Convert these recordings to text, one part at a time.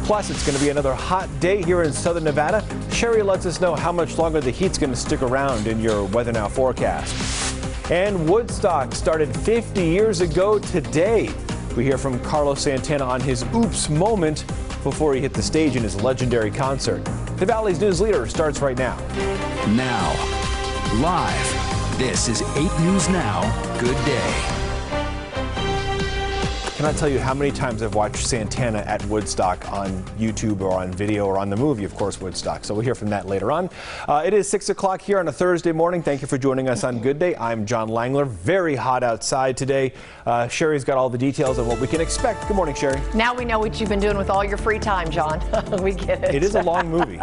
Plus, it's going to be another hot day here in southern Nevada. Sherry lets us know how much longer the heat's going to stick around in your Weather Now forecast. And Woodstock started 50 years ago today. We hear from Carlos Santana on his oops moment before he hit the stage in his legendary concert. The Valley's news leader starts right now. Now, live, this is 8 News Now. Good day. Cannot tell you how many times I've watched Santana at Woodstock on YouTube or on video or on the movie, of course, Woodstock. So we'll hear from that later on. It is 6 o'clock here on a Thursday morning. Thank you for joining us on Good Day. I'm John Langler. Very hot outside today. Sherry's got all the details on what we can expect. Good morning, Sherry. Now we know what you've been doing with all your free time, John. We get it. It is a long movie.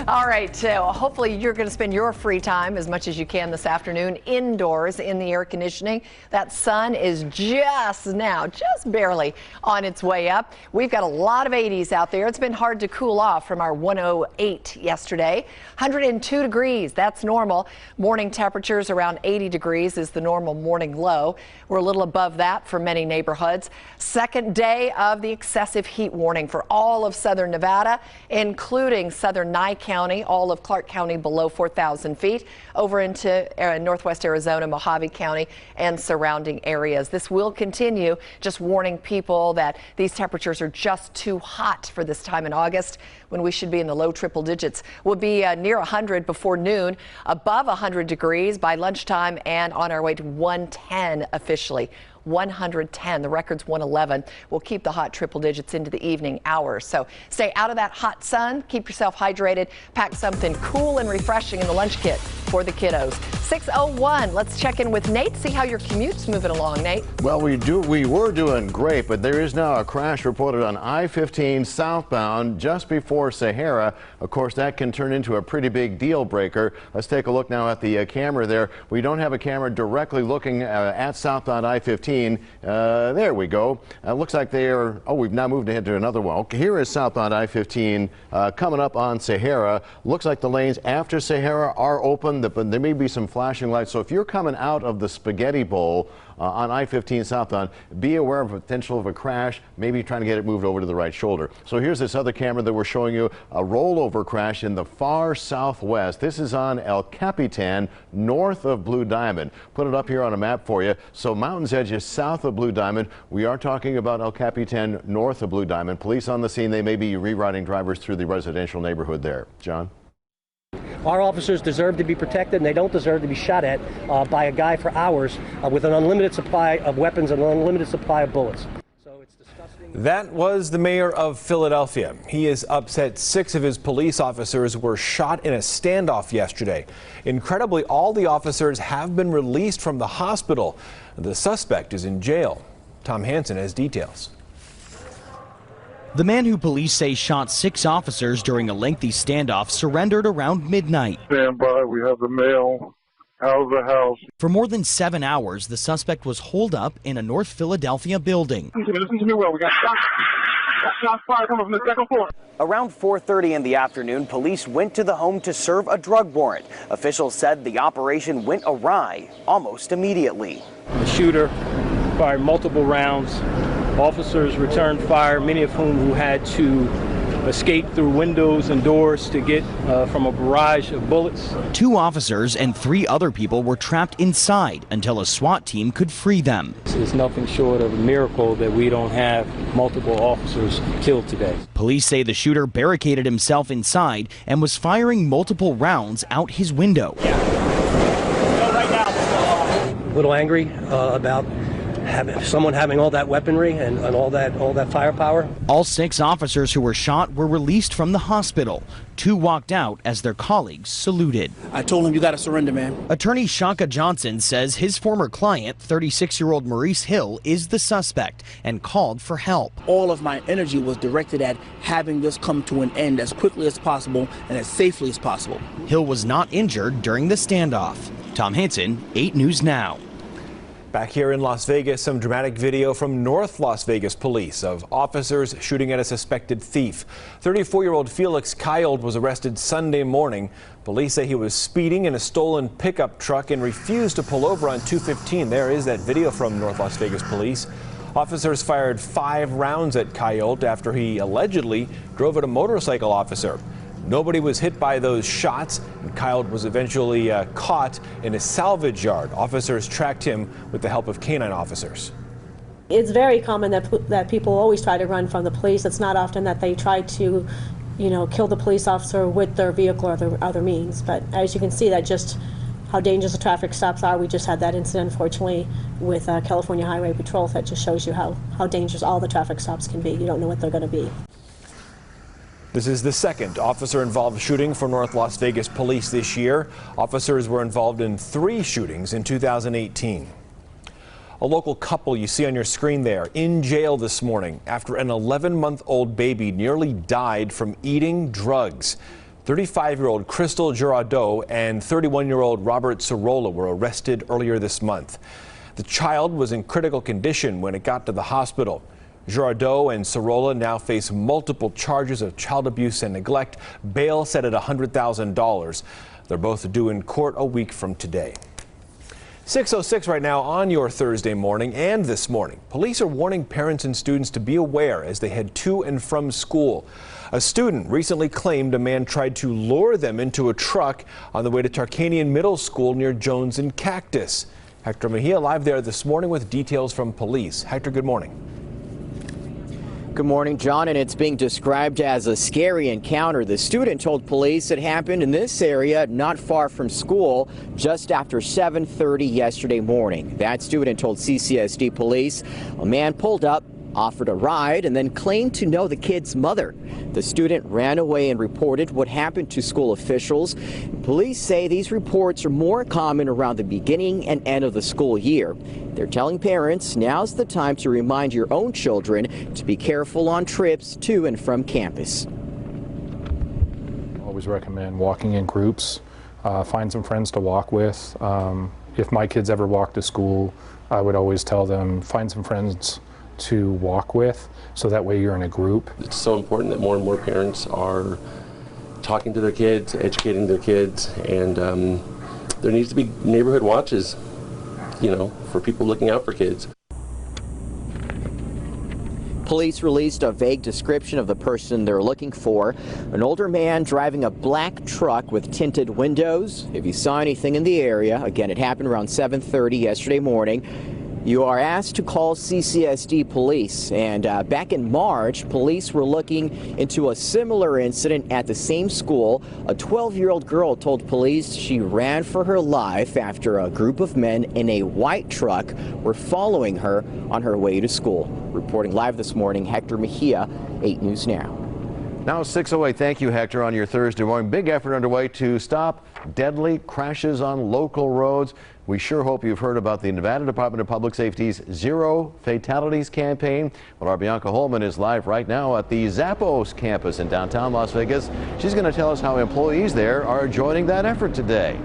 All right, so hopefully you're going to spend your free time as much as you can this afternoon indoors in the air conditioning. That sun is just barely on its way up. We've got a lot of 80s out there. It's been hard to cool off from our 108 yesterday. 102 degrees, that's normal. Morning temperatures around 80 degrees is the normal morning low. We're a little above that for many neighborhoods. Second day of the excessive heat warning for all of southern Nevada, including southern Nye County, all of Clark County below 4,000 feet, over into northwest Arizona, Mojave County, and surrounding areas. This will continue, just warning people that these temperatures are just too hot for this time in August, when we should be in the low triple digits. We'll be near 100 before noon, above 100 degrees by lunchtime, and on our way to 110 officially. 110. The record's 111. We'll keep the hot triple digits into the evening hours. So stay out of that hot sun. Keep yourself hydrated. Pack something cool and refreshing in the lunch kit for the kiddos. 6:01. Let's check in with Nate. See how your commute's moving along, Nate. Well, we were doing great, but there is now a crash reported on I-15 southbound just before Sahara. Of course, that can turn into a pretty big deal breaker. Let's take a look now at the camera there. We don't have a camera directly looking at southbound I-15. There we go. Looks like they are. Oh, we've now moved ahead to another one. Okay, here is southbound I-15 coming up on Sahara. Looks like the lanes after Sahara are open, but there may be some flashing lights. So if you're coming out of the Spaghetti Bowl on I-15 southbound, be aware of the potential of a crash, maybe trying to get it moved over to the right shoulder. So here's this other camera that we're showing you, a rollover crash in the far southwest. This is on El Capitan, north of Blue Diamond. Put it up here on a map for you. So Mountain's Edge is south of Blue Diamond. We are talking about El Capitan, north of Blue Diamond. Police on the scene. They may be rerouting drivers through the residential neighborhood there. John? Our officers deserve to be protected, and they don't deserve to be shot at by a guy for hours with an unlimited supply of weapons and an unlimited supply of bullets. So it's disgusting. That was the mayor of Philadelphia. He is upset 6 of his police officers were shot in a standoff yesterday. Incredibly, all the officers have been released from the hospital. The suspect is in jail. Tom Hansen has details. The man who police say shot 6 officers during a lengthy standoff surrendered around midnight. Stand by, we have the male out of the house. For more than 7 hours, the suspect was holed up in a North Philadelphia building. Listen to me well, we got shots fired coming from the second floor. Around 4:30 in the afternoon, police went to the home to serve a drug warrant. Officials said the operation went awry almost immediately. The shooter fired multiple rounds. Officers returned fire, many of whom had to escape through windows and doors to get from a barrage of bullets. 2 officers and 3 other people were trapped inside until a SWAT team could free them. It's nothing short of a miracle that we don't have multiple officers killed today. Police say the shooter barricaded himself inside and was firing multiple rounds out his window. A little angry about someone having all that weaponry and all that firepower. All 6 officers who were shot were released from the hospital. 2 walked out as their colleagues saluted. I told him, you got to surrender, man. Attorney Shaka Johnson says his former client, 36-year-old Maurice Hill, is the suspect and called for help. All of my energy was directed at having this come to an end as quickly as possible and as safely as possible. Hill was not injured during the standoff. Tom Hansen, 8 News Now. Back here in Las Vegas, some dramatic video from North Las Vegas police of officers shooting at a suspected thief. 34-year-old Felix Kyled was arrested Sunday morning. Police say he was speeding in a stolen pickup truck and refused to pull over on 215. There is that video from North Las Vegas police. Officers fired 5 rounds at Coyote after he allegedly drove at a motorcycle officer. Nobody was hit by those shots, and Coyote was eventually caught in a salvage yard. Officers tracked him with the help of canine officers. It's very common that people always try to run from the police. It's not often that they try to, kill the police officer with their vehicle or their other means. But as you can see, that just how dangerous the traffic stops are. We just had that incident, unfortunately, with California Highway Patrol. That just shows you how dangerous all the traffic stops can be. You don't know what they're going to be. This is the second officer-involved shooting for North Las Vegas police this year. Officers were involved in 3 shootings in 2018. A local couple you see on your screen there in jail this morning after an 11-month-old baby nearly died from eating drugs. 35-year-old Crystal Jurado and 31-year-old Robert Sorolla were arrested earlier this month. The child was in critical condition when it got to the hospital. Jurado and Sorolla now face multiple charges of child abuse and neglect. Bail set at $100,000. They're both due in court a week from today. 6:06 right now on your Thursday morning and this morning. Police are warning parents and students to be aware as they head to and from school. A student recently claimed a man tried to lure them into a truck on the way to Tarkanian Middle School near Jones and Cactus. Hector Mejia live there this morning with details from police. Hector, good morning. Good morning, John, and it's being described as a scary encounter. The student told police it happened in this area not far from school just after 7:30 yesterday morning. That student told CCSD police a man pulled up, offered a ride, and then claimed to know the kid's mother. The student ran away and reported what happened to school officials. Police say these reports are more common around the beginning and end of the school year. They're telling parents now's the time to remind your own children to be careful on trips to and from campus. Always recommend walking in groups. Find some friends to walk with. If my kids ever walk to school, I would always tell them find some friends to walk with, so that way you're in a group. It's so important that more and more parents are talking to their kids, educating their kids, and there needs to be neighborhood watches, for people looking out for kids. Police released a vague description of the person they're looking for. An older man driving a black truck with tinted windows. If you saw anything in the area, again, it happened around 7:30 yesterday morning, you are asked to call CCSD police. And back in March, police were looking into a similar incident at the same school. A 12-year-old girl told police she ran for her life after a group of men in a white truck were following her on her way to school. Reporting live this morning, Hector Mejia, 8 News Now. Now 6:08. Thank you, Hector, on your Thursday morning. Big effort underway to stop deadly crashes on local roads. We sure hope you've heard about the Nevada Department of Public Safety's Zero Fatalities campaign. Well, our Bianca Holman is live right now at the Zappos campus in downtown Las Vegas. She's going to tell us how employees there are joining that effort today.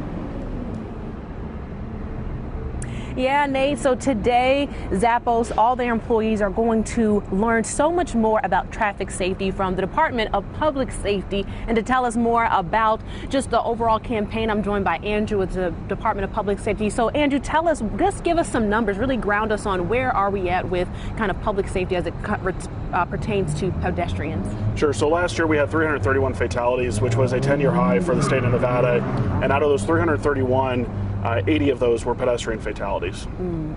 Yeah, Nate, so today, Zappos, all their employees are going to learn so much more about traffic safety from the Department of Public Safety. And to tell us more about just the overall campaign, I'm joined by Andrew with the Department of Public Safety. So, Andrew, tell us, just give us some numbers, really ground us on where are we at with kind of public safety as it pertains to pedestrians. Sure. So last year we had 331 fatalities, which was a 10-year high for the state of Nevada. And out of those 331, 80 of those were pedestrian fatalities.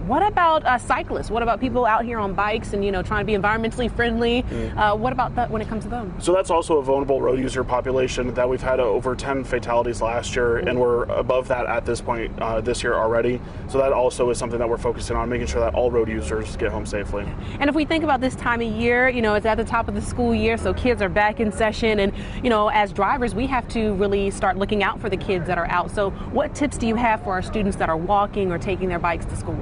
What about cyclists? What about people out here on bikes and, trying to be environmentally friendly? What about that when it comes to them? So that's also a vulnerable road user population that we've had over 10 fatalities last year, and we're above that at this point this year already. So that also is something that we're focusing on, making sure that all road users get home safely. And if we think about this time of year, it's at the top of the school year, so kids are back in session, and, as drivers, we have to really start looking out for the kids that are out. So what tips do you have for our students that are walking or taking their bikes to school?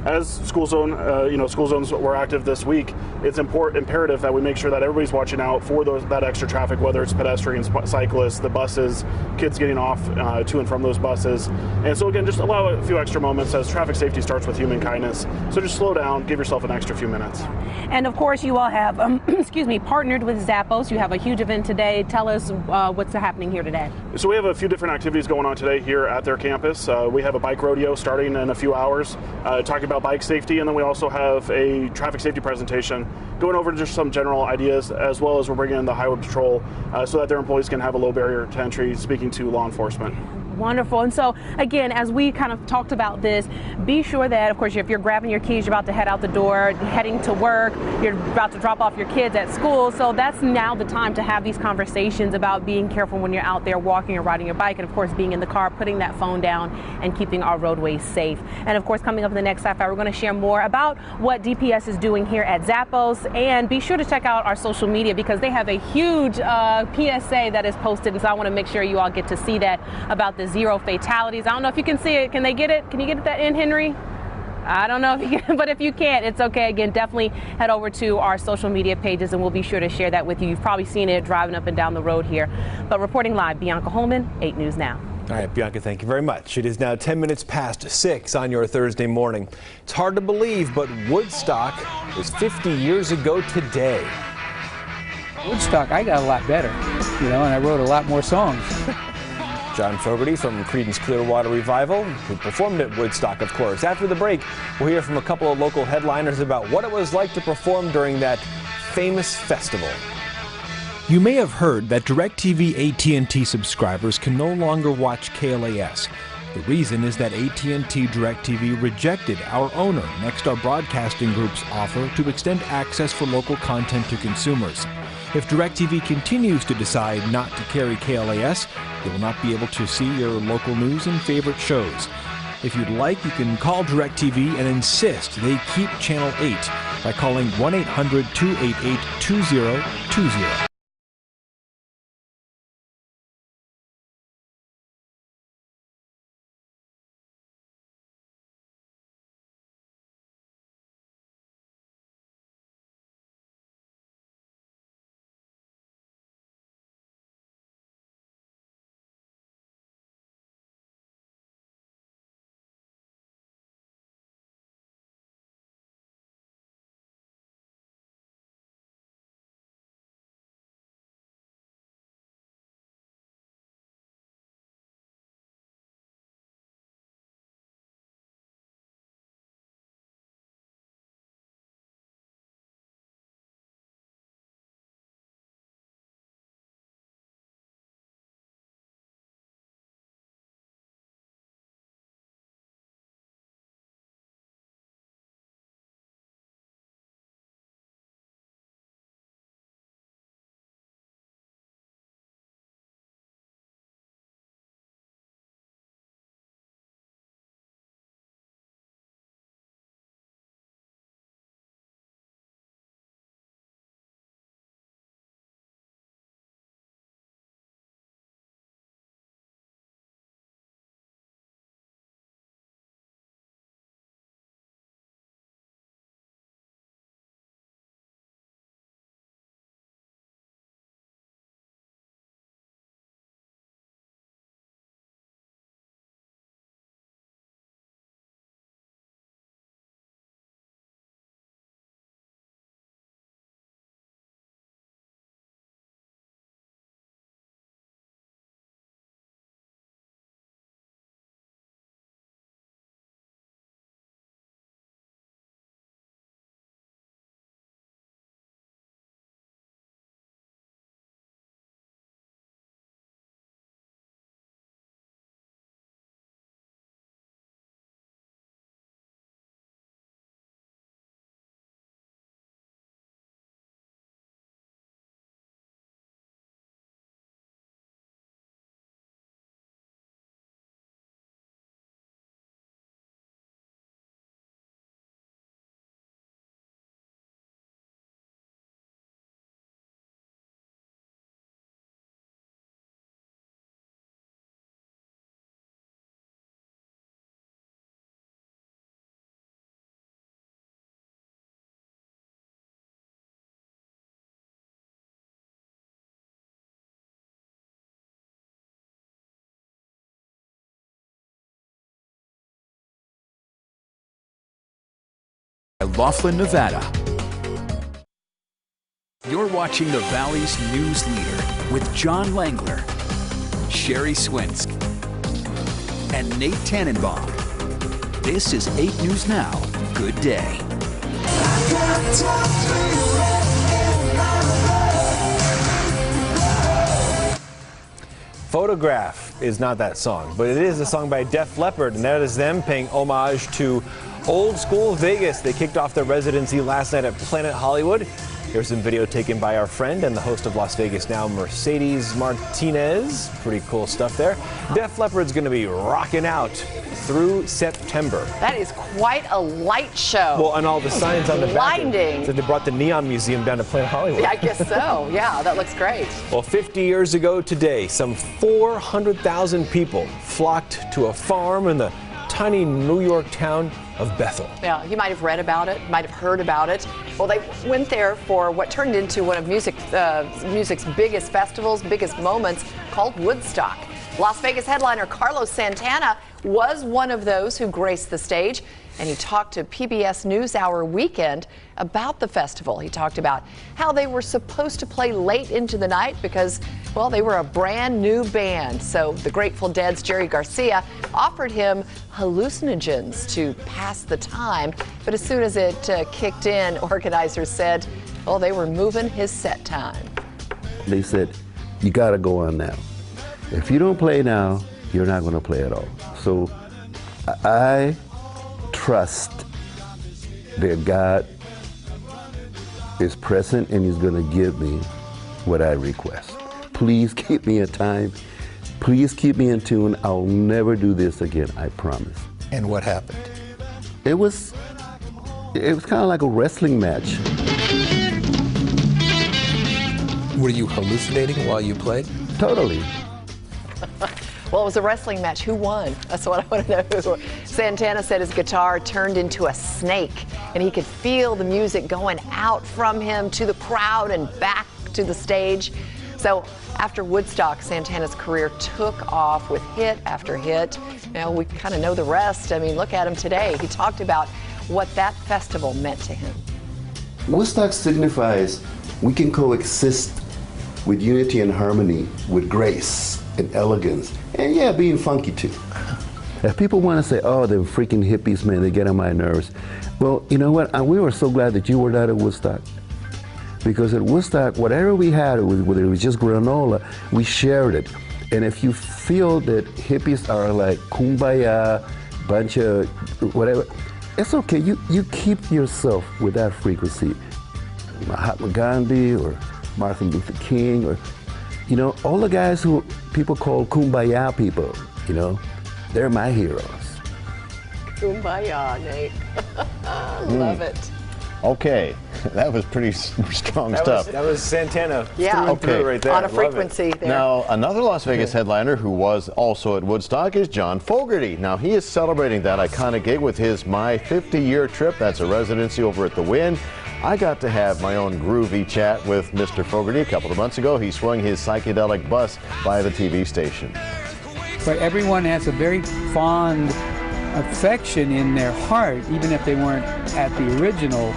As school zones were active this week, it's imperative that we make sure that everybody's watching out for that extra traffic, whether it's pedestrians, cyclists, the buses, kids getting off to and from those buses. And so again, just allow a few extra moments, as traffic safety starts with human kindness. So just slow down, give yourself an extra few minutes. And of course, you all have, partnered with Zappos. You have a huge event today. Tell us what's happening here today. So we have a few different activities going on today here at their campus. We have a bike rodeo starting in a few hours, talking about bike safety, and then we also have a traffic safety presentation going over just some general ideas, as well as we're bringing in the Highway Patrol so that their employees can have a low barrier to entry speaking to law enforcement. Wonderful. And so, again, as we kind of talked about this, be sure that, of course, if you're grabbing your keys, you're about to head out the door, heading to work, you're about to drop off your kids at school. So that's now the time to have these conversations about being careful when you're out there walking or riding your bike, and, of course, being in the car, putting that phone down and keeping our roadways safe. And, of course, coming up in the next half hour, we're going to share more about what DPS is doing here at Zappos. And be sure to check out our social media because they have a huge PSA that is posted. And so I want to make sure you all get to see that about the 0 fatalities. I don't know if you can see it. Can they get it? Can you get that in, Henry? I don't know if you can, but if you can't, it's okay. Again, definitely head over to our social media pages and we'll be sure to share that with you. You've probably seen it driving up and down the road here. But reporting live, Bianca Holman, 8 News Now. All right, Bianca, thank you very much. It is now 10 minutes past 6 on your Thursday morning. It's hard to believe, but Woodstock was 50 years ago today. Woodstock, I got a lot better, and I wrote a lot more songs. John Fogerty from Creedence Clearwater Revival, who performed at Woodstock, of course. After the break, we'll hear from a couple of local headliners about what it was like to perform during that famous festival. You may have heard that DirecTV AT&T subscribers can no longer watch KLAS. The reason is that AT&T DirecTV rejected our owner, Nexstar Broadcasting Group's offer to extend access for local content to consumers. If DirecTV continues to decide not to carry KLAS, you will not be able to see your local news and favorite shows. If you'd like, you can call DirecTV and insist they keep Channel 8 by calling 1-800-288-2020. Laughlin, Nevada. You're watching the Valley's news leader with John Langler, Sherry Swinsk, and Nate Tannenbaum. This is 8 News Now. Good day. Photograph is not that song, but it is a song by Def Leppard, and that is them paying homage to old school Vegas. They kicked off their residency last night at Planet Hollywood. Here's some video taken by our friend and the host of Las Vegas Now, Mercedes Martinez. Pretty cool stuff there. Def Leppard's going to be rocking out through September. That is quite a light show. Well, and all the signs on the back. Blinding. So they brought the Neon Museum down to Planet Hollywood. Yeah, I guess so. Yeah, that looks great. Well, 50 years ago today, some 400,000 people flocked to a farm in the tiny New York town of Bethel. Yeah, you might have read about it, might have heard about it. Well, they went there for what turned into one of music's biggest festivals, biggest moments, called Woodstock. Las Vegas headliner Carlos Santana was one of those who graced the stage, and he talked to PBS NewsHour Weekend about the festival. He talked about how they were supposed to play late into the night because, well, they were a brand new band. So the Grateful Dead's Jerry Garcia offered him hallucinogens to pass the time, but as soon as it kicked in, organizers said, well, they were moving his set time. They said, you got to go on now. If you don't play now, you're not going to play at all. So I trust that God is present and He's going to give me what I request. Please keep me in time. Please keep me in tune. I'll never do this again, I promise. And what happened? It was kind of like a wrestling match. Were you hallucinating while you played? Totally. Well, it was a wrestling match. Who won? That's what I want to know. Santana said his guitar turned into a snake, and he could feel the music going out from him to the crowd and back to the stage. So after Woodstock, Santana's career took off with hit after hit. Now we kind of know the rest. I mean, look at him today. He talked about what that festival meant to him. Woodstock signifies we can coexist with unity and harmony, with grace and elegance, and yeah, being funky too. If people want to say, oh, they're freaking hippies, man, they get on my nerves. Well, you know what? We were so glad that you were not at Woodstock. Because at Woodstock, whatever we had, whether it was just granola, we shared it. And if you feel that hippies are like kumbaya, bunch of whatever, it's okay. You keep yourself with that frequency. Mahatma Gandhi or Martin Luther King, or, you know, all the guys who people call kumbaya people, you know, they're my heroes. Kumbaya, Nate. Love it. Okay, that was pretty strong stuff. That was Santana. Yeah, through right there. on a frequency there. Now, another Las Vegas headliner who was also at Woodstock is John Fogerty. Now, he is celebrating that iconic gig with his My 50-Year Trip. That's a residency over at the Wynn. I got to have my own groovy chat with Mr. Fogerty a couple of months ago. He swung his psychedelic bus by the TV station. But everyone has a very fond affection in their heart, even if they weren't at the original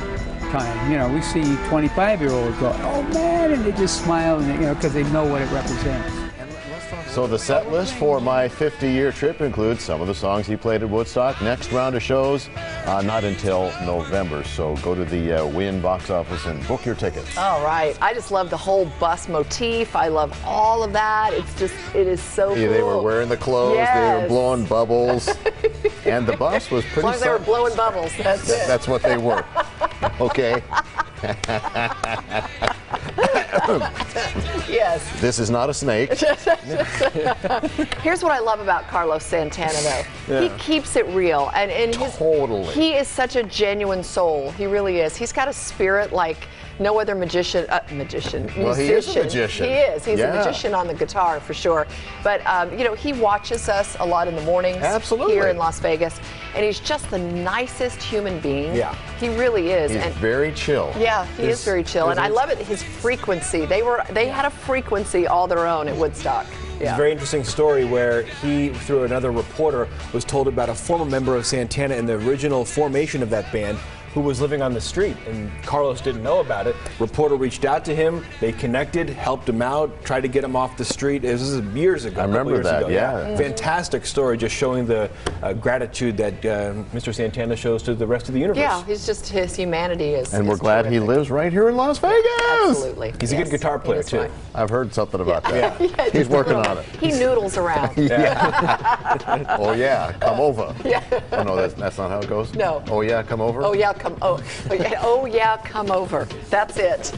time. You know, we see 25-year-olds go, oh man, and they just smile, and you know, because they know what it represents. So the set list for My 50-Year Trip includes some of the songs he played at Woodstock. Next round of shows, not until November. So go to the Wynn box office and book your tickets. All right. I just love the whole bus motif. I love all of that. It is so cool. They were wearing the clothes. Yes. They were blowing bubbles. And the bus was pretty As long as they were blowing bubbles, that's it. That's what they were. Okay. Yes. This is not a snake. Here's what I love about Carlos Santana, though. Yeah. He keeps it real, and he is such a genuine soul. He really is. He's got a spirit like no other musician. Well, he is a magician. He is. He's a magician on the guitar for sure. But you know, he watches us a lot in the mornings. Absolutely. Here in Las Vegas, and he's just the nicest human being. Yeah. He really is. He's very chill. Yeah, he is very chill, and I love it. His frequency. They had a frequency all their own at Woodstock. It's a very interesting story where he, through another reporter, was told about a former member of Santana in the original formation of that band who was living on the street, and Carlos didn't know about it. Reporter reached out to him. They connected, helped him out, tried to get him off the street. This is years ago. I remember that, yeah. Fantastic story, just showing the gratitude that Mr. Santana shows to the rest of the universe. Yeah, he's just, his humanity is. And we're glad he lives right here in Las Vegas. Absolutely. He's a good guitar player, too. Right. I've heard something about that. Yeah, He's working on it. He noodles around. Yeah. Oh, yeah, come over. Yeah. Oh, no, that's not how it goes? No. Oh, yeah, come over? Oh, yeah, come come over. That's it.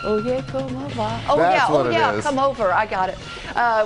Oh yeah, come over. Oh yeah, come over. I got it.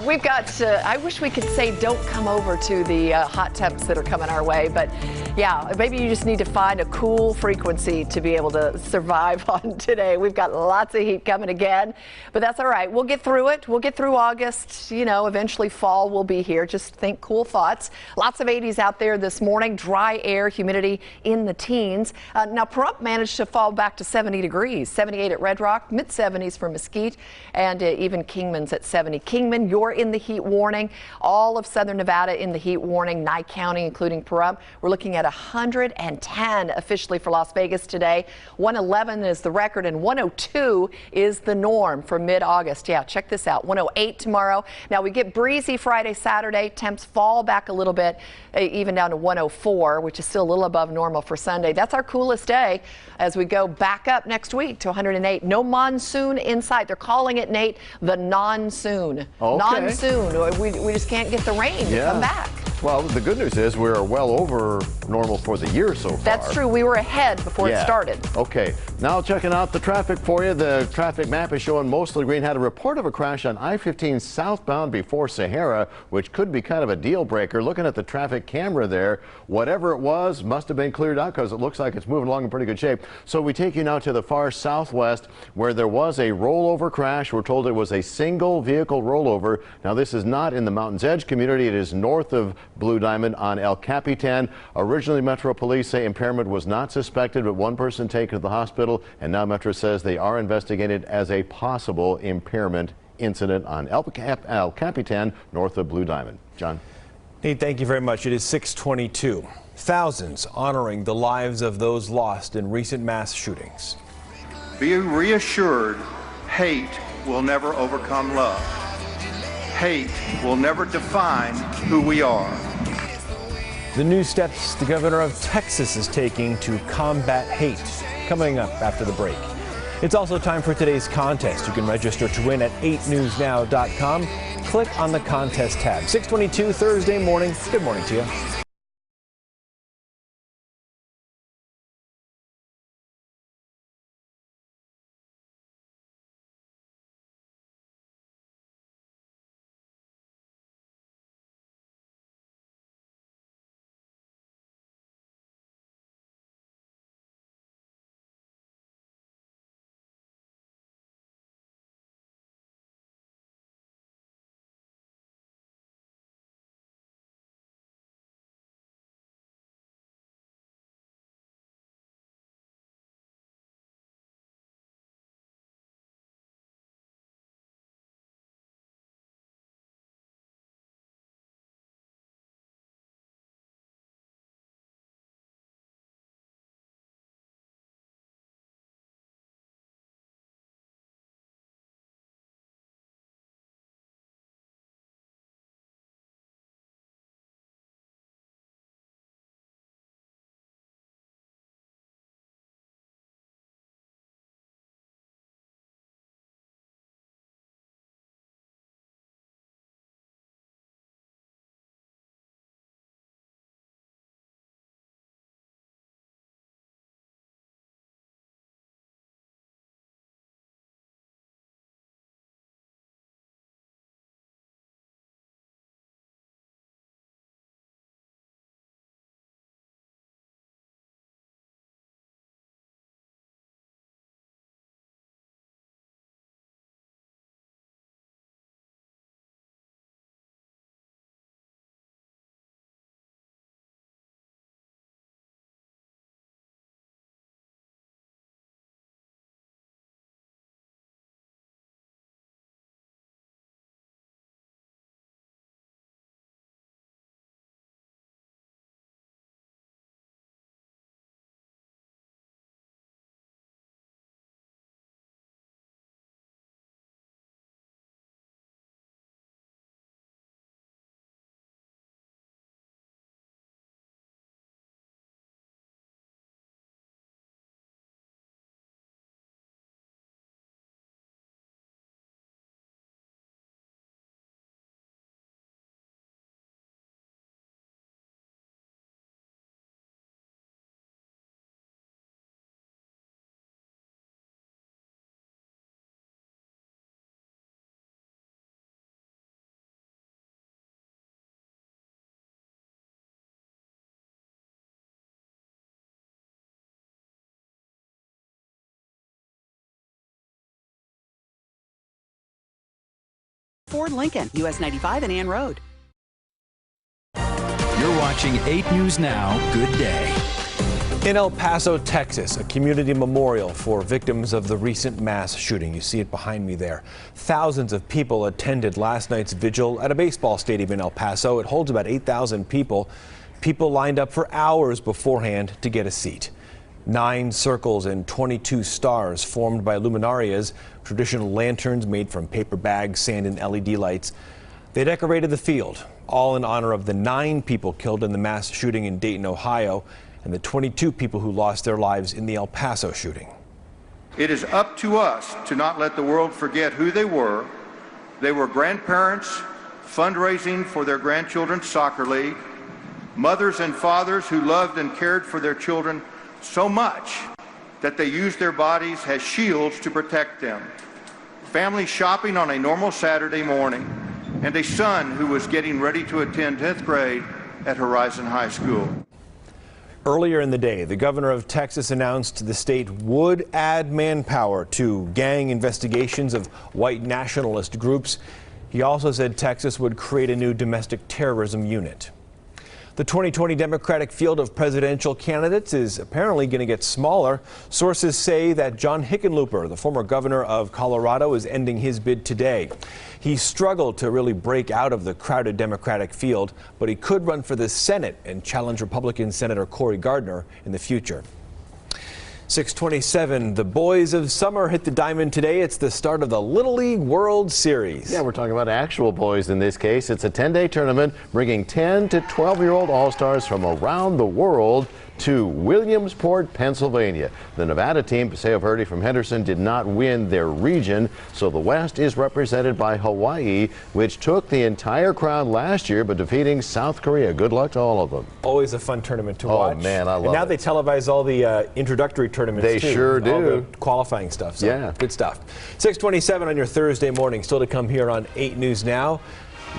We've got. I wish we could say don't come over to the hot temps that are coming our way, but yeah, maybe you just need to find a cool frequency to be able to survive on today. We've got lots of heat coming again, but that's all right. We'll get through it. We'll get through August. You know, eventually fall will be here. Just think cool thoughts. Lots of 80s out there this morning. Dry air, humidity in the teens. Now, Pahrump managed to fall back to 70 degrees. 78 at Red Rock, mid-70s for Mesquite, and even Kingman's at 70. Kingman, you're in the heat warning. All of southern Nevada in the heat warning. Nye County, including Pahrump. We're looking at 110 officially for Las Vegas today. 111 is the record, and 102 is the norm for mid-August. Yeah, check this out. 108 tomorrow. Now, we get breezy Friday, Saturday. Temps fall back a little bit, even down to 104, which is still a little above normal for Sunday. That's our coolest day as we go back up next week to 108. No monsoon in sight. They're calling it, Nate, the non-soon. Okay. Non-soon. We just can't get the rain to come back. Well, the good news is we're well over normal for the year so far. That's true. We were ahead before it started. Okay. Now checking out the traffic for you. The traffic map is showing mostly green. Had a report of a crash on I-15 southbound before Sahara, which could be kind of a deal breaker. Looking at the traffic camera there, whatever it was must have been cleared out because it looks like it's moving along in pretty good shape. So we take you now to the far southwest where there was a rollover crash. We're told it was a single vehicle rollover. Now this is not in the Mountain's Edge community. It is north of Blue Diamond on El Capitan. Originally, Metro Police say impairment was not suspected, but one person taken to the hospital, and now Metro says they are investigated as a possible impairment incident on El Capitan, north of Blue Diamond. John. Nate, thank you very much. It is 6:22. Thousands honoring the lives of those lost in recent mass shootings. Be reassured, hate will never overcome love. Hate will never define who we are. The new steps the governor of Texas is taking to combat hate, coming up after the break. It's also time for today's contest. You can register to win at 8newsnow.com. Click on the contest tab. 6:22 Thursday morning. Good morning to you. Ford Lincoln, US 95 and Ann Road. You're watching 8 News Now. Good day. In El Paso, Texas, a community memorial for victims of the recent mass shooting. You see it behind me there. Thousands of people attended last night's vigil at a baseball stadium in El Paso. It holds about 8,000 people. People lined up for hours beforehand to get a seat. 9 circles and 22 stars formed by luminarias, traditional lanterns made from paper bags, sand, and LED lights. They decorated the field, all in honor of the 9 people killed in the mass shooting in Dayton, Ohio, and the 22 people who lost their lives in the El Paso shooting. It is up to us to not let the world forget who they were. They were grandparents fundraising for their grandchildren's soccer league, mothers and fathers who loved and cared for their children so much that they used their bodies as shields to protect them. Family shopping on a normal Saturday morning, and a son who was getting ready to attend 10th grade at Horizon High School. Earlier in the day, the governor of Texas announced the state would add manpower to gang investigations of white nationalist groups. He also said Texas would create a new domestic terrorism unit. The 2020 Democratic field of presidential candidates is apparently going to get smaller. Sources say that John Hickenlooper, the former governor of Colorado, is ending his bid today. He struggled to really break out of the crowded Democratic field, but he could run for the Senate and challenge Republican Senator Cory Gardner in the future. 6:27, the boys of summer hit the diamond today. It's the start of the Little League World Series. Yeah, we're talking about actual boys in this case. It's a 10-day tournament bringing 10 to 12-year-old all-stars from around the world to Williamsport, Pennsylvania. The Nevada team, Fogerty from Henderson, did not win their region, so the West is represented by Hawaii, which took the entire crowd last year, but defeating South Korea. Good luck to all of them. Always a fun tournament to watch. Oh, man, I love it. And now they televise all the introductory tournaments, They too. sure do. All the qualifying stuff. So Yeah. good stuff. 6:27 on your Thursday morning. Still to come here on 8 News Now.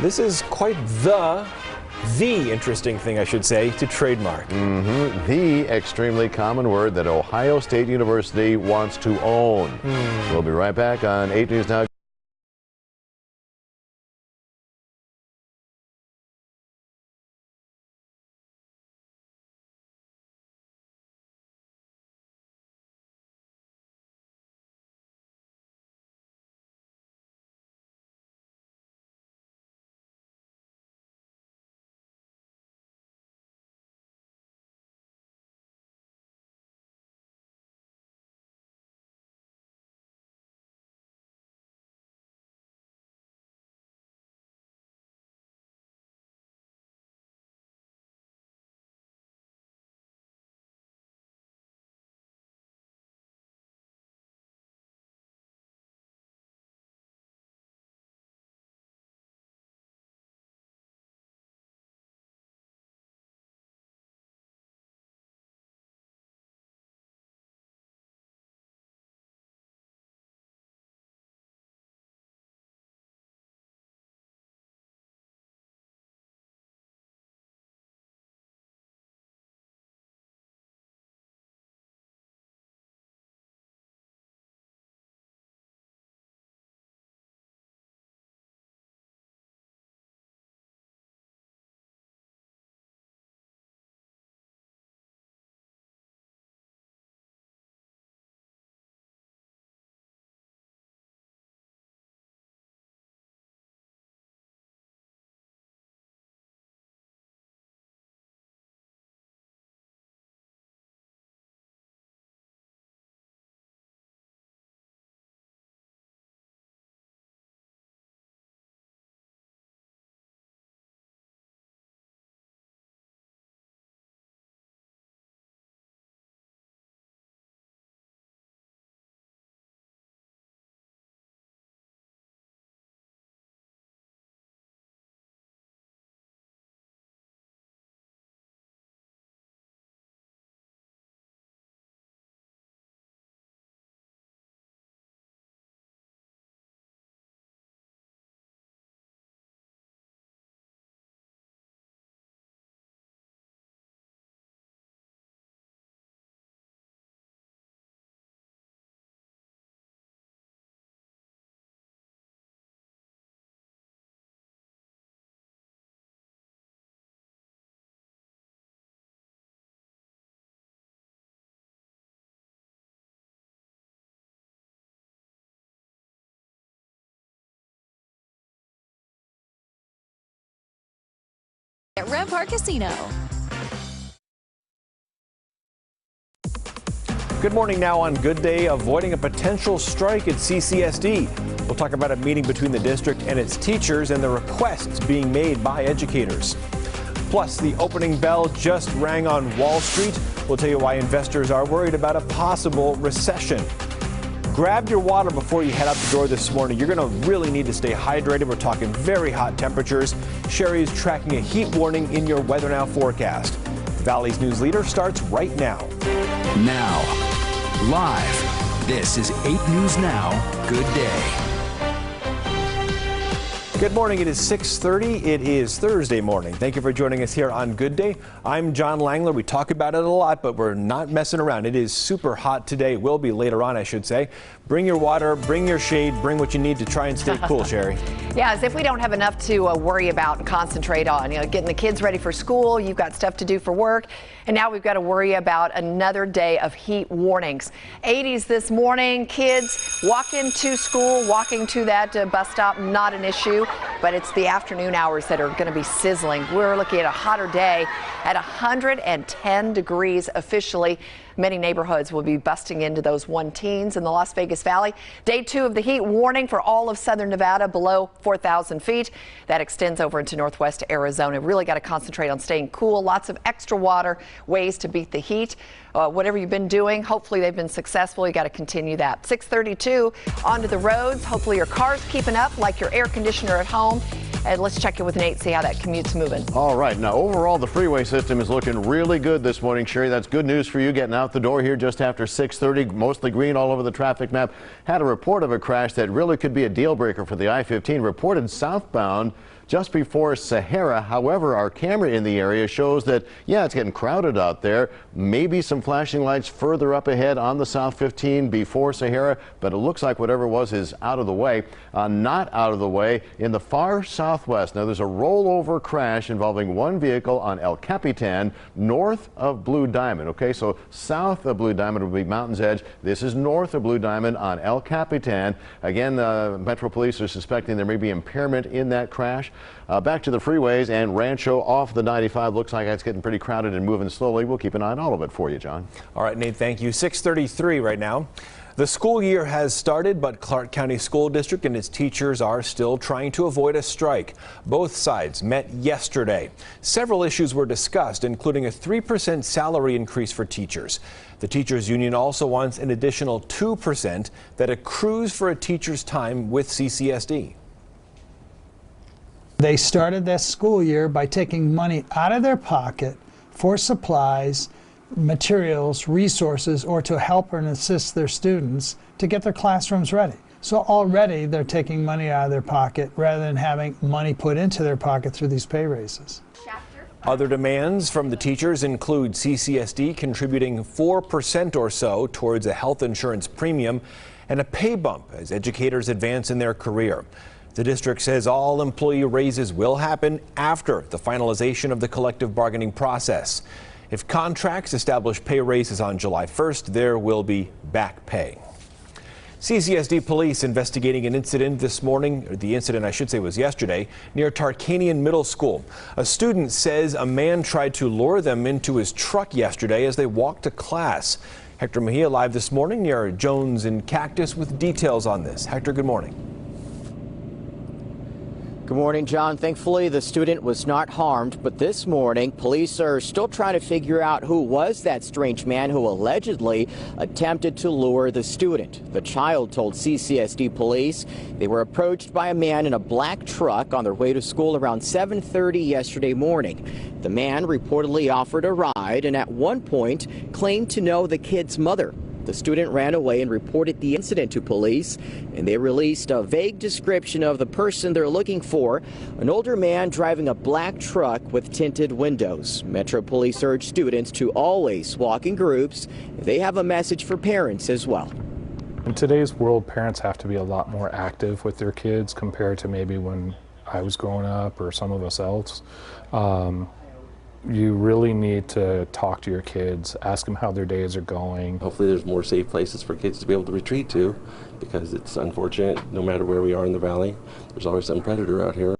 This is quite the interesting thing, I should say, to trademark. The extremely common word that Ohio State University wants to own. We'll be right back on 8 News Now. At Red Park Casino. Good morning now on Good Day, avoiding a potential strike at CCSD. We'll talk about a meeting between the district and its teachers and the requests being made by educators. Plus, the opening bell just rang on Wall Street. We'll tell you why investors are worried about a possible recession. Grab your water before you head out the door this morning. You're going to really need to stay hydrated. We're talking very hot temperatures. Sherry is tracking a heat warning in your Weather Now forecast. The Valley's news leader starts right now. Now, live, this is 8 News Now, Good Day. Good morning. It is 6:30. It is Thursday morning. Thank you for joining us here on Good Day. I'm John Langler. We talk about it a lot, but we're not messing around. It is super hot today. Will be later on, I should say. Bring your water, bring your shade, bring what you need to try and stay cool, Sherry. Yeah, as if we don't have enough to worry about and concentrate on. You know, getting the kids ready for school. You've got stuff to do for work. And now we've got to worry about another day of heat warnings. 80s this morning. Kids walking to school, walking to that bus stop, not an issue. But it's the afternoon hours that are going to be sizzling. We're looking at a hotter day at 110 degrees officially. Many neighborhoods will be busting into those 110s in the Las Vegas Valley. Day 2 of the heat warning for all of southern Nevada below 4,000 feet. That extends over into northwest Arizona. Really got to concentrate on staying cool. Lots of extra water, ways to beat the heat. Whatever you've been doing, hopefully they've been successful. You got to continue that. 6:32 onto the roads. Hopefully your car's keeping up like your air conditioner at home. And let's check in with Nate, see how that commute's moving. All right. Now, overall, the freeway system is looking really good this morning, Sherry. That's good news for you getting out the door here just after 6:30. Mostly green all over the traffic map. Had a report of a crash that really could be a deal breaker for the I-15, reported southbound just before Sahara. However, our camera in the area shows that, yeah, it's getting crowded out there. Maybe some flashing lights further up ahead on the South 15 before Sahara, but it looks like whatever it was is out of the way. Not out of the way in the far southwest. Now, there's a rollover crash involving one vehicle on El Capitan, north of Blue Diamond. Okay, so south of Blue Diamond would be Mountain's Edge. This is north of Blue Diamond on El Capitan. Again, Metro Police are suspecting there may be impairment in that crash. Back to the freeways and Rancho off the 95. Looks like it's getting pretty crowded and moving slowly. We'll keep an eye on all of it for you, John. All right, Nate, thank you. 6:33 right now. The school year has started, but Clark County School District and its teachers are still trying to avoid a strike. Both sides met yesterday. Several issues were discussed, including a 3% salary increase for teachers. The teachers union also wants an additional 2% that accrues for a teacher's time with CCSD. They started this school year by taking money out of their pocket for supplies, materials, resources, or to help and assist their students to get their classrooms ready. So already they're taking money out of their pocket rather than having money put into their pocket through these pay raises. Other demands from the teachers include CCSD contributing 4% or so towards a health insurance premium and a pay bump as educators advance in their career. The district says all employee raises will happen after the finalization of the collective bargaining process. If contracts establish pay raises on July 1st, there will be back pay. CCSD police investigating an incident this morning, or the incident I should say was yesterday, near Tarkanian Middle School. A student says a man tried to lure them into his truck yesterday as they walked to class. Hector Mejia live this morning near Jones and Cactus with details on this. Hector, good morning. Good morning, John. Thankfully, the student was not harmed, but this morning, police are still trying to figure out who was that strange man who allegedly attempted to lure the student. The child told CCSD police they were approached by a man in a black truck on their way to school around 7:30 yesterday morning. The man reportedly offered a ride and at one point claimed to know the kid's mother. The student ran away and reported the incident to police, and they released a vague description of the person they're looking for, an older man driving a black truck with tinted windows. Metro Police urge students to always walk in groups. They have a message for parents as well. In today's world, parents have to be a lot more active with their kids compared to maybe when I was growing up or some of us else. You really need to talk to your kids, ask them how their days are going. Hopefully there's more safe places for kids to be able to retreat to, because it's unfortunate, no matter where we are in the valley, there's always some predator out here.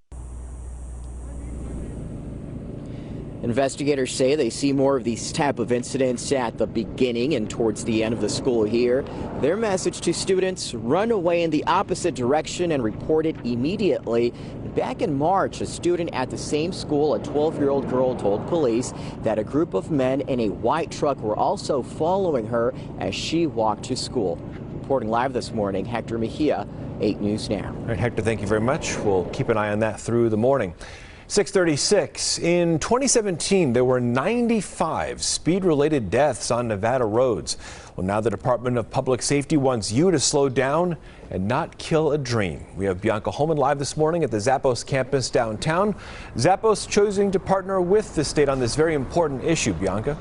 Investigators say they see more of these type of incidents at the beginning and towards the end of the school year. Their message to students: run away in the opposite direction and report it immediately. Back in March, a student at the same school, a 12-year-old girl, told police that a group of men in a white truck were also following her as she walked to school. Reporting live this morning, Hector Mejia, 8 News Now. All right, Hector, thank you very much. We'll keep an eye on that through the morning. 6:36. In 2017, there were 95 speed-related deaths on Nevada roads. Well, now the Department of Public Safety wants you to slow down and not kill a dream. We have Bianca Holman live this morning at the Zappos campus downtown. Zappos choosing to partner with the state on this very important issue. Bianca?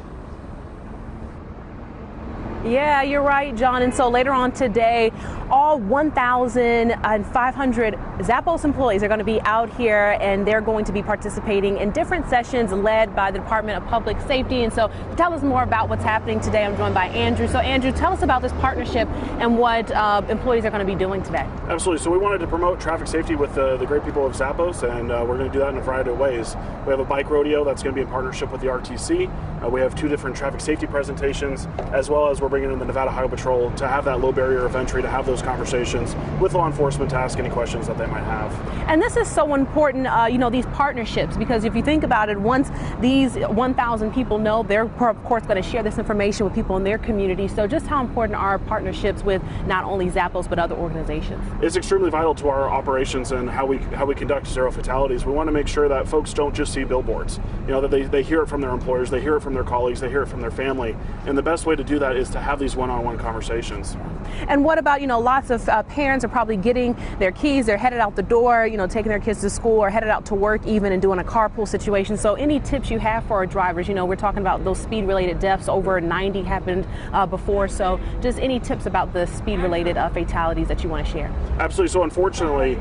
Yeah, you're right, John. And so later on today, all 1,500 Zappos employees are going to be out here, and they're going to be participating in different sessions led by the Department of Public Safety. And so to tell us more about what's happening today, I'm joined by Andrew. So Andrew, tell us about this partnership and what employees are going to be doing today. Absolutely. So we wanted to promote traffic safety with the great people of Zappos, and we're going to do that in a variety of ways. We have a bike rodeo that's going to be in partnership with the RTC. We have 2 different traffic safety presentations, as well as we're bringing in the Nevada Highway Patrol to have that low barrier of entry, to have those conversations with law enforcement, to ask any questions that they might have. And this is so important, these partnerships, because if you think about it, once these 1,000 people know, they're of course going to share this information with people in their community. So just how important are partnerships with not only Zappos but other organizations? It's extremely vital to our operations and how we conduct zero fatalities. We want to make sure that folks don't just see billboards, that they hear it from their employers, they hear it from their colleagues, they hear it from their family. And the best way to do that is to have these one-on-one conversations. And what about, lots of parents are probably getting their keys, they're headed out the door, taking their kids to school or headed out to work even, and doing a carpool situation. So any tips you have for our drivers? We're talking about those speed-related deaths, over 90 happened before. So just any tips about the speed-related fatalities that you want to share? Absolutely. So unfortunately,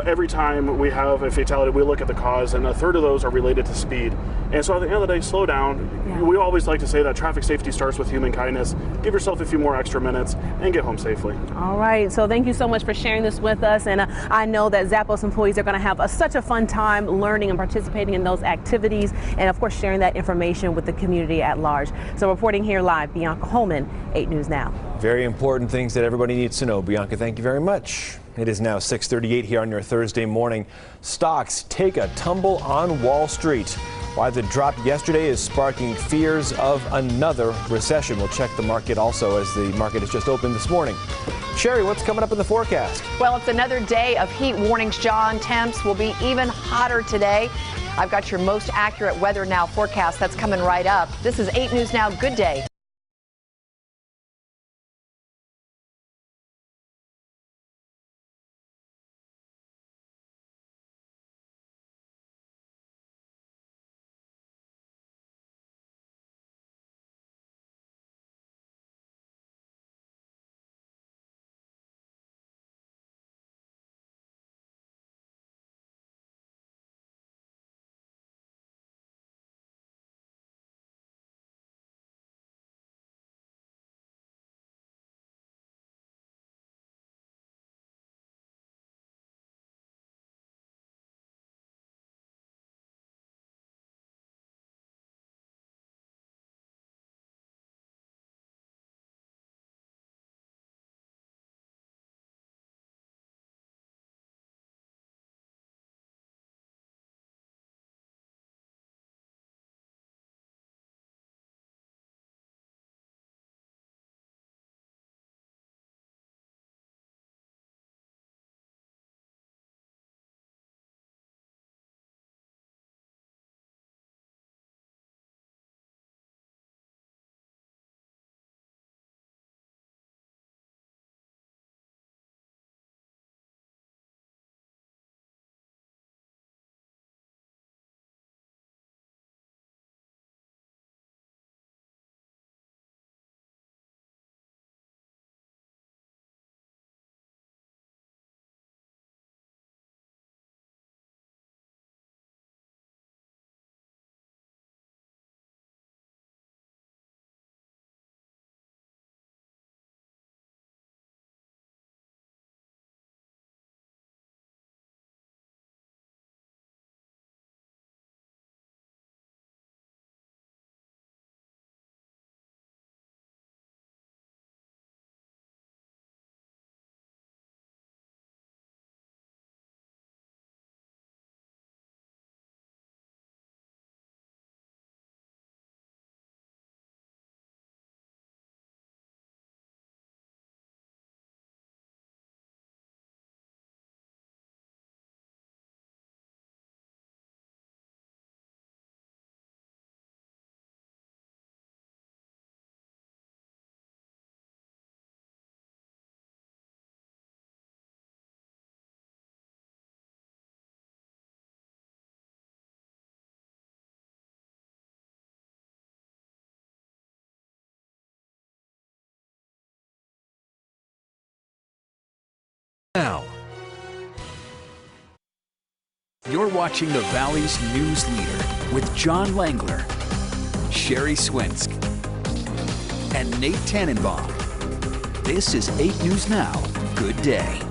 every time we have a fatality, we look at the cause, and a third of those are related to speed. And so at the end of the day, slow down. Yeah. We always like to say that traffic safety starts with human kindness. Give yourself a few more extra minutes and get home safely. All right. So thank you so much for sharing this with us. And I know that Zappos employees are going to have such a fun time learning and participating in those activities, and of course sharing that information with the community at large. So reporting here live, Bianca Holman, 8 News Now. Very important things that everybody needs to know. Bianca, thank you very much. It is now 6:38 here on your Thursday morning. Stocks take a tumble on Wall Street. Why the drop yesterday is sparking fears of another recession. We'll check the market also, as the market has just opened this morning. Sherry, what's coming up in the forecast? Well, it's another day of heat warnings, John. Temps will be even hotter today. I've got your most accurate Weather Now forecast that's coming right up. This is 8 News Now. Good day. Now, you're watching the Valley's News Leader with John Langler, Sherry Swinsk, and Nate Tannenbaum. This is 8 News Now. Good day.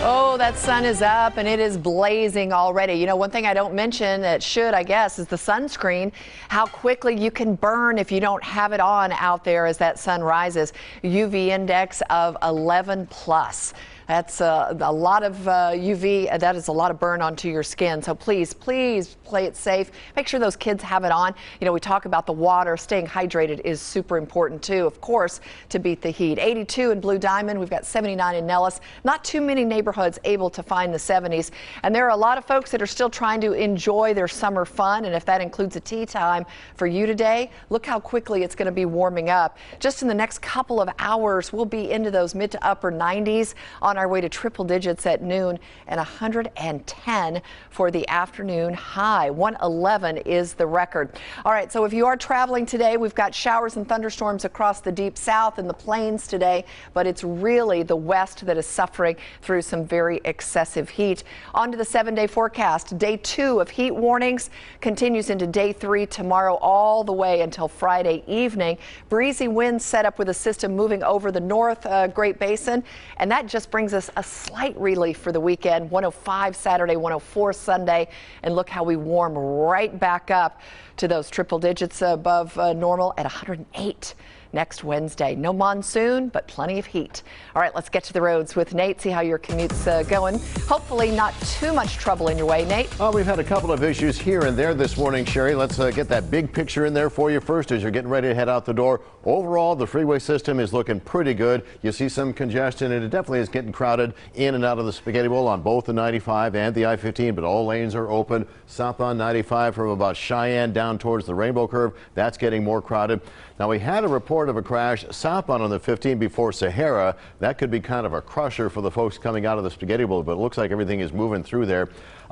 Oh, that sun is up and it is blazing already. You know, one thing I don't mention that should, I guess, is the sunscreen. How quickly you can burn if you don't have it on out there as that sun rises. UV index of 11 plus. That's a lot of UV. That is a lot of burn onto your skin. So please, please play it safe. Make sure those kids have it on. You know, we talk about the water. Staying hydrated is super important too, of course, to beat the heat. 82 in Blue Diamond. We've got 79 in Nellis. Not too many neighborhoods able to find the 70s. And there are a lot of folks that are still trying to enjoy their summer fun. And if that includes a tea time for you today, look how quickly it's going to be warming up. Just in the next couple of hours, we'll be into those mid to upper 90s on our way to triple digits at noon and 110 for the afternoon high. 111 is the record. All right, so if you are traveling today, we've got showers and thunderstorms across the deep south and the plains today, but it's really the west that is suffering through some very excessive heat. On to the 7-day forecast. Day 2 of heat warnings continues into day 3 tomorrow all the way until Friday evening. Breezy winds set up with a system moving over the north Great Basin, and that just brings us a slight relief for the weekend. 105 Saturday, 104 Sunday, and look how we warm right back up to those triple digits above normal at 108 next Wednesday. No monsoon, but plenty of heat. All right, let's get to the roads with Nate, see how your commute's going. Hopefully not too much trouble in your way, Nate. Well, we've had a couple of issues here and there this morning, Sherry. Let's get that big picture in there for you first as you're getting ready to head out the door. Overall, the freeway system is looking pretty good. You see some congestion, and it definitely is getting crowded in and out of the Spaghetti Bowl on both the 95 and the I-15, but all lanes are open. Southbound 95 from about Cheyenne down towards the Rainbow Curve, that's getting more crowded. Now, we had a report of a crash southbound on the 15 before Sahara. That could be kind of a crusher for the folks coming out of the Spaghetti Bowl, but it looks like everything is moving through there.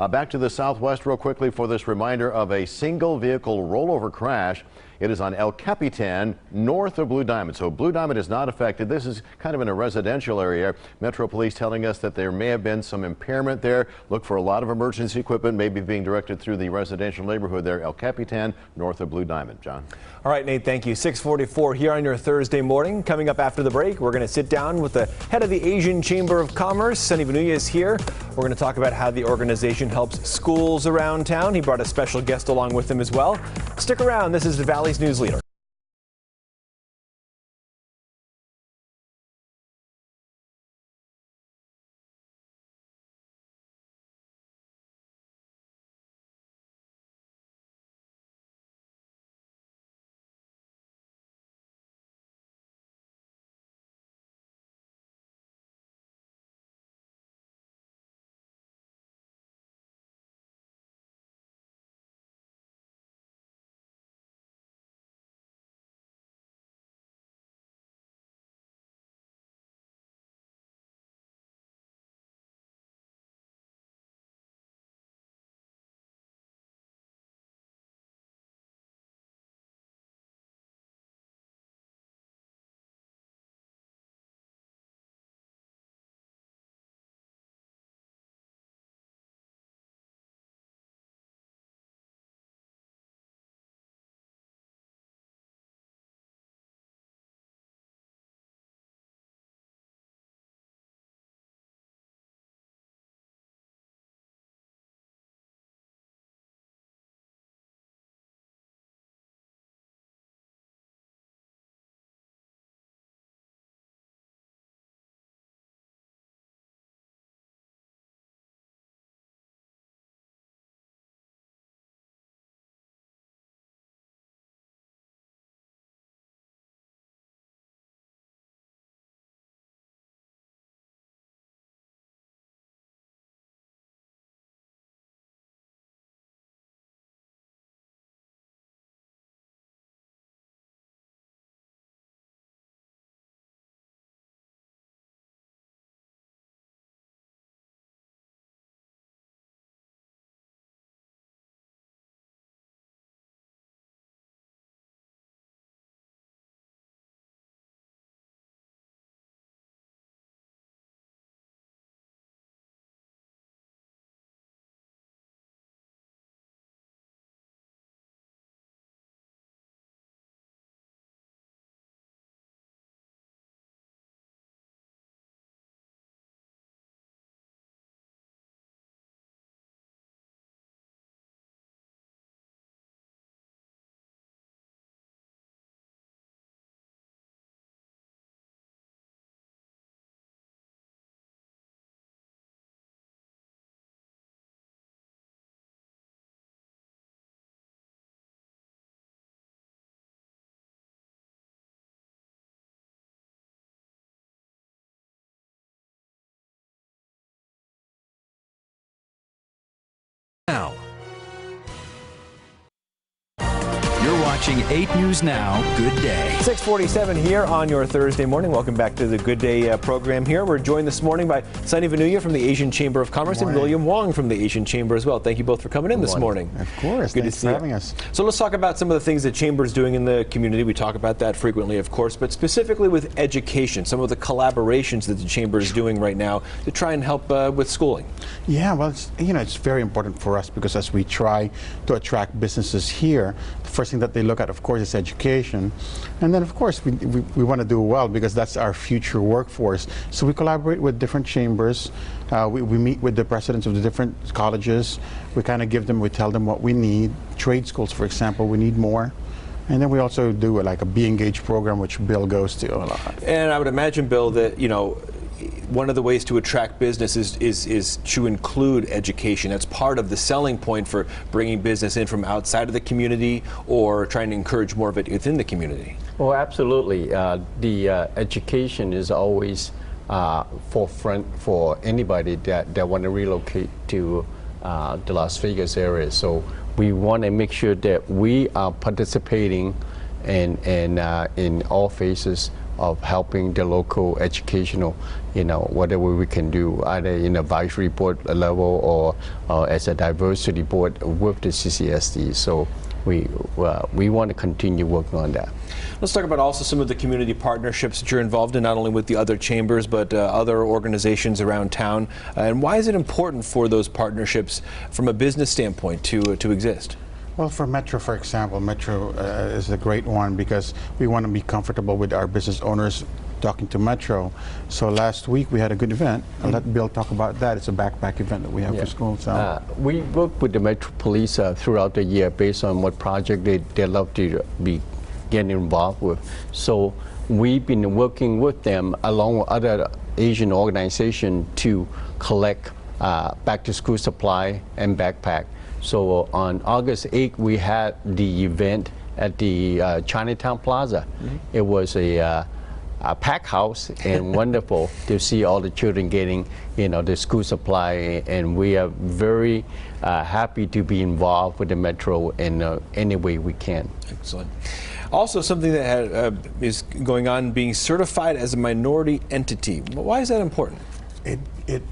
Back to the southwest real quickly for this reminder of a single vehicle rollover crash. It is on El Capitan, north of Blue Diamond. So Blue Diamond is not affected. This is kind of in a residential area. Metro Police telling us that there may have been some impairment there. Look for a lot of emergency equipment maybe being directed through the residential neighborhood there, El Capitan, north of Blue Diamond. John. All right, Nate, thank you. 6:44 here on your Thursday morning. Coming up after the break, we're going to sit down with the head of the Asian Chamber of Commerce. Sunny Vanuya is here. We're going to talk about how the organization helps schools around town. He brought a special guest along with him as well. Stick around. This is the Valley's News Leader. watching 8 News Now. Good day. 6:47 here on your Thursday morning. Welcome back to the Good Day program here. We're joined this morning by Sunny Vanuya from the Asian Chamber of Commerce and William Wong from the Asian Chamber as well. Thank you both for coming in this morning. Of course. Good Thanks to see for you. having us. So let's talk about some of the things the Chamber is doing in the community. We talk about that frequently, of course, but specifically with education, some of the collaborations that the Chamber is doing right now to try and help with schooling. Yeah, well, it's very important for us because as we try to attract businesses here, the first thing that they look at, of course, is education. And then, of course, we want to do well because that's our future workforce. So we collaborate with different chambers. We meet with the presidents of the different colleges. We kind of we tell them what we need. Trade schools, for example, we need more. And then we also do like a Be Engaged program, which Bill goes to a lot. And I would imagine, Bill, that, one of the ways to attract business is to include education. That's part of the selling point for bringing business in from outside of the community or trying to encourage more of it within the community. Well, absolutely. The education is always forefront for anybody that want to relocate to the Las Vegas area. So we want to make sure that we are participating in all phases of helping the local educational, whatever we can do, either in advisory board level or as a diversity board with the CCSD. So we want to continue working on that. Let's talk about also some of the community partnerships that you're involved in, not only with the other chambers, but other organizations around town. And why is it important for those partnerships from a business standpoint to exist? Well, for Metro, for example, Metro is a great one because we want to be comfortable with our business owners talking to Metro. So last week we had a good event. I'll let Bill talk about that. It's a backpack event that we have for schools. So. We work with the Metro Police throughout the year based on what project they love to be getting involved with. So we've been working with them along with other Asian organizations to collect back-to-school supply and backpack. So on August 8th, we had the event at the Chinatown Plaza. It was a pack house and wonderful to see all the children getting, the school supply. And we are very happy to be involved with the Metro in any way we can. Excellent. Also, something that is going on, being certified as a minority entity. Why is that important? It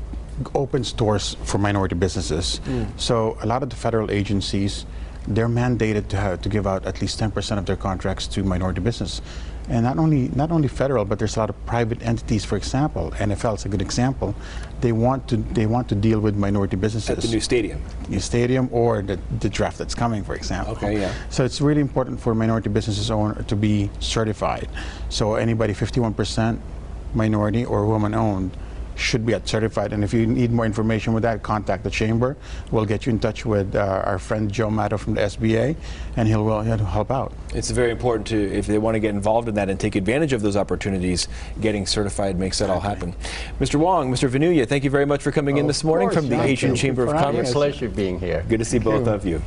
opens doors for minority businesses. So a lot of the federal agencies, they're mandated to give out at least 10% of their contracts to minority business. And not only federal, but there's a lot of private entities, for example. NFL is a good example. They want to deal with minority businesses. At the new stadium. New stadium or the draft that's coming, for example. Okay, yeah. So it's really important for minority businesses to be certified. So anybody 51% minority or woman-owned should be certified. And if you need more information with that, contact the chamber. We'll get you in touch with our friend Joe Matto from the SBA, and he'll help out. It's very important to, if they want to get involved in that and take advantage of those opportunities, getting certified makes that all happen. Mr. Wong, Mr. Vanuya, thank you very much for coming in this morning from the Asian Chamber of Commerce. It's a pleasure being here. Good to see both of you.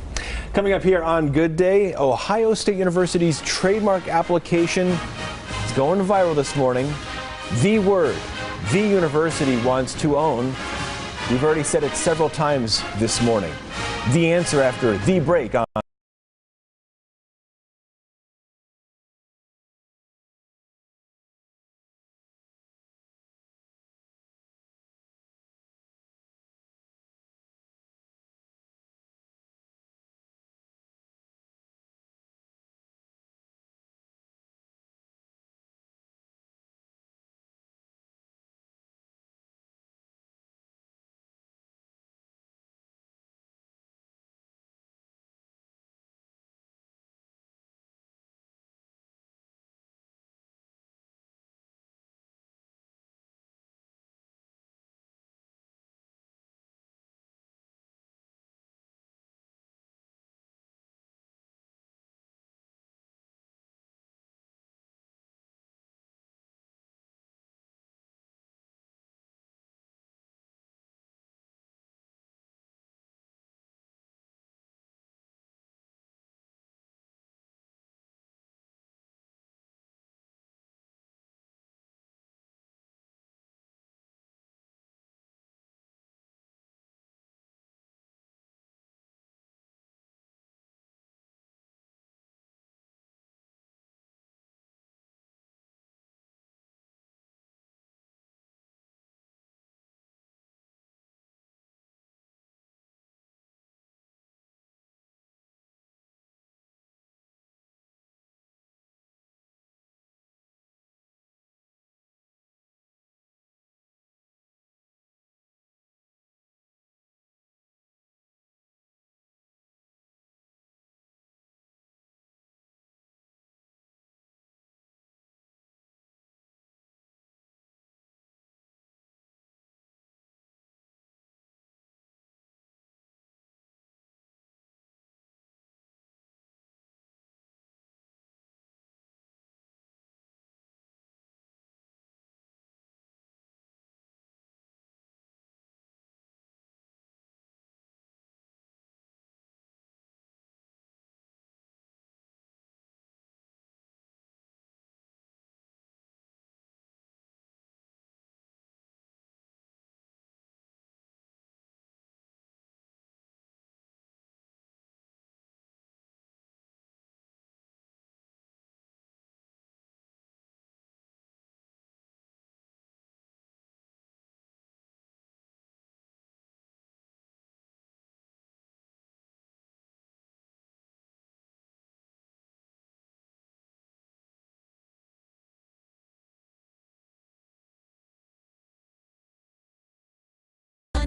Coming up here on Good Day, Ohio State University's trademark application is going viral this morning. The word the university wants to own. We've already said it several times this morning. The answer after the break on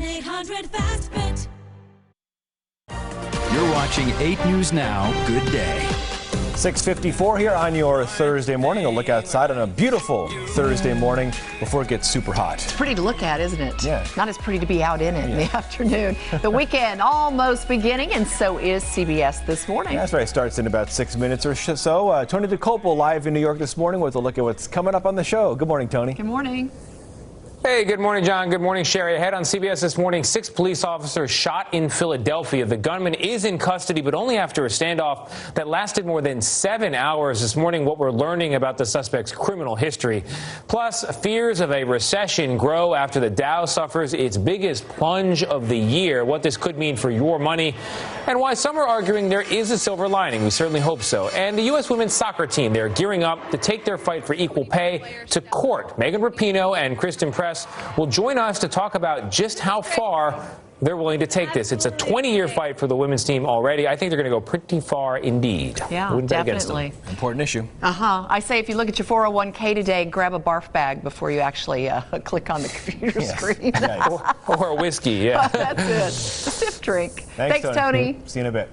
1-800-FAST-FIT. You're watching 8 News Now. Good day. 6:54 here on your Thursday morning. A look outside on a beautiful Thursday morning before it gets super hot. It's pretty to look at, isn't it? Yeah. Not as pretty to be out in it in the afternoon. The weekend almost beginning, and so is CBS This Morning. That's right. Starts in about 6 minutes or so. Tony DeCopel live in New York this morning with a look at what's coming up on the show. Good morning, Tony. Good morning. Hey, good morning, John. Good morning, Sherry. Ahead on CBS This Morning, 6 police officers shot in Philadelphia. The gunman is in custody, but only after a standoff that lasted more than 7 hours. This morning, what we're learning about the suspect's criminal history. Plus, fears of a recession grow after the Dow suffers its biggest plunge of the year. What this could mean for your money, and why some are arguing there is a silver lining. We certainly hope so. And the U.S. women's soccer team, they're gearing up to take their fight for equal pay to court. Megan Rapinoe and Kristen Press will join us to talk about just how far they're willing to take this. It's a 20-year fight for the women's team already. I think they're going to go pretty far indeed. Yeah, definitely. Important issue. I say if you look at your 401k today, grab a barf bag before you actually click on the computer screen. or a whiskey, yeah. That's it. A stiff drink. Thanks, Tony. See you in a bit.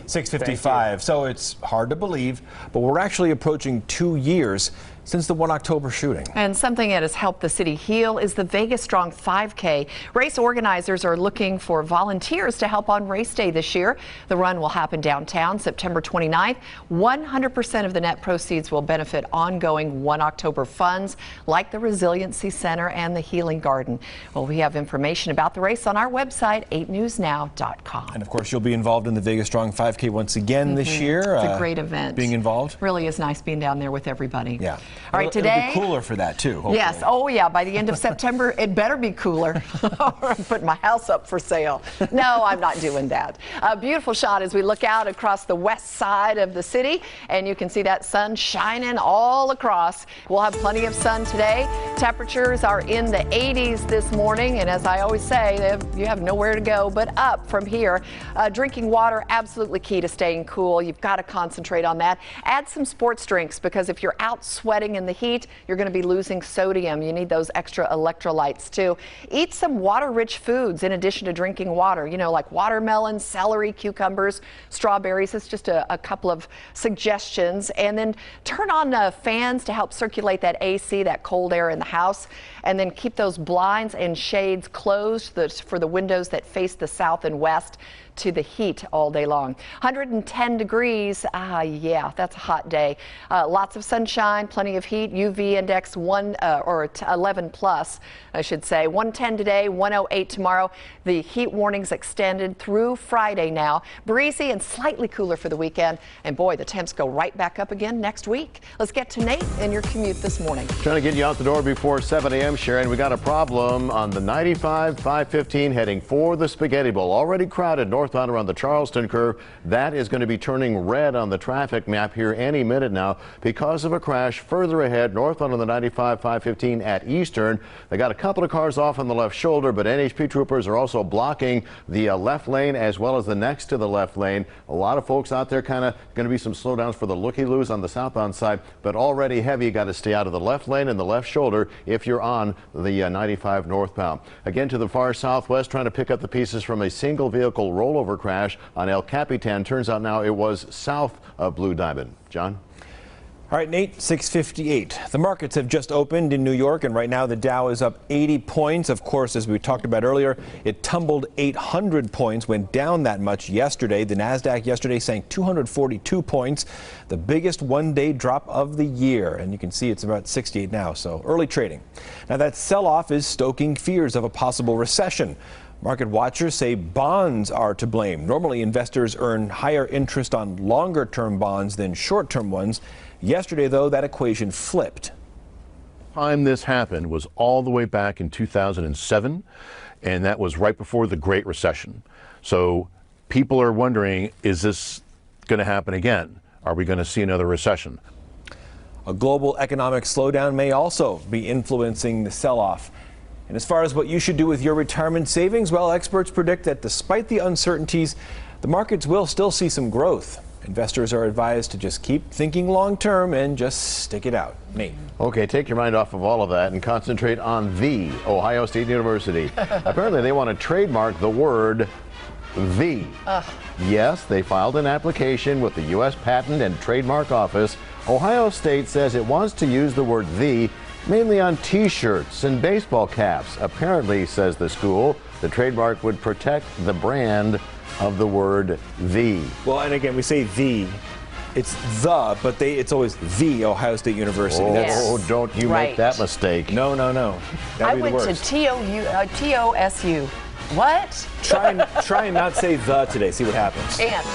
6:55. So it's hard to believe, but we're actually approaching 2 years since the 1 October shooting. And something that has helped the city heal is the Vegas Strong 5K. Race organizers are looking for volunteers to help on race day this year. The run will happen downtown September 29th. 100% of the net proceeds will benefit ongoing 1 October funds like the Resiliency Center and the Healing Garden. Well, we have information about the race on our website, 8newsnow.com. And of course, you'll be involved in the Vegas Strong 5K once again this year. It's a great event. Being involved. Really is nice being down there with everybody. Yeah. All right, today. It'll be cooler for that, too. Hopefully. Yes. Oh, yeah. By the end of September, it better be cooler. Or I'm putting my house up for sale. No, I'm not doing that. A beautiful shot as we look out across the west side of the city, and you can see that sun shining all across. We'll have plenty of sun today. Temperatures are in the 80s this morning, and as I always say, you have nowhere to go but up from here. Drinking water, absolutely key to staying cool. You've got to concentrate on that. Add some sports drinks, because if you're out sweating in the heat, you're going to be losing sodium. You need those extra electrolytes too. Eat some water-rich foods in addition to drinking water, you know, like watermelon, celery, cucumbers, strawberries. It's just a couple of suggestions. And then turn on fans to help circulate that AC, that cold air in the house. And then keep those blinds and shades closed for the windows that face the south and west to the heat all day long. 110 degrees. Yeah, that's a hot day. Lots of sunshine, plenty of heat. UV index 11 plus, I should say. 110 today, 108 tomorrow. The heat warnings extended through Friday now. Breezy and slightly cooler for the weekend. And boy, the temps go right back up again next week. Let's get to Nate and your commute this morning. Trying to get you out the door before 7 a.m., Sharon. We got a problem on the 95, 515 heading for the Spaghetti Bowl. Already crowded northbound around the Charleston curve. That is going to be turning red on the traffic map here any minute now because of a crash further ahead northbound on the 95, 515 at Eastern. They got a couple of cars off on the left shoulder, but NHP troopers are also blocking the left lane as well as the next to the left lane. A lot of folks out there, kind of going to be some slowdowns for the looky-loos on the southbound side, but already heavy. You got to stay out of the left lane and the left shoulder if you're on the 95 northbound. Again, to the far southwest, trying to pick up the pieces from a single vehicle rollover crash on El Capitan. Turns out now it was south of Blue Diamond. John? All right, Nate, 6:58. The markets have just opened in New York, and right now the Dow is up 80 points. Of course, as we talked about earlier, it tumbled 800 points, went down that much yesterday. The Nasdaq yesterday sank 242 points, the biggest one-day drop of the year. And you can see it's about 68 now, so early trading. Now, that sell-off is stoking fears of a possible recession. Market watchers say bonds are to blame. Normally, investors earn higher interest on longer-term bonds than short-term ones. Yesterday, though, that equation flipped. The time this happened was all the way back in 2007, and that was right before the Great Recession. So people are wondering, is this going to happen again? Are we going to see another recession? A global economic slowdown may also be influencing the sell-off. And as far as what you should do with your retirement savings, well, experts predict that despite the uncertainties, the markets will still see some growth. Investors are advised to just keep thinking long term and just stick it out. Nate. Okay, take your mind off of all of that and concentrate on the Ohio State University. Apparently, they want to trademark the word the. Yes, they filed an application with the U.S. Patent and Trademark Office. Ohio State says it wants to use the word the mainly on T-shirts and baseball caps. Apparently, says the school, the trademark would protect the brand of the word the. Well, and again, we say the. It's the, but it's always the Ohio State University. Oh, don't you make that mistake. No. That'd I be went the worst. to TOSU. What? Try and not say the today. See what happens. And.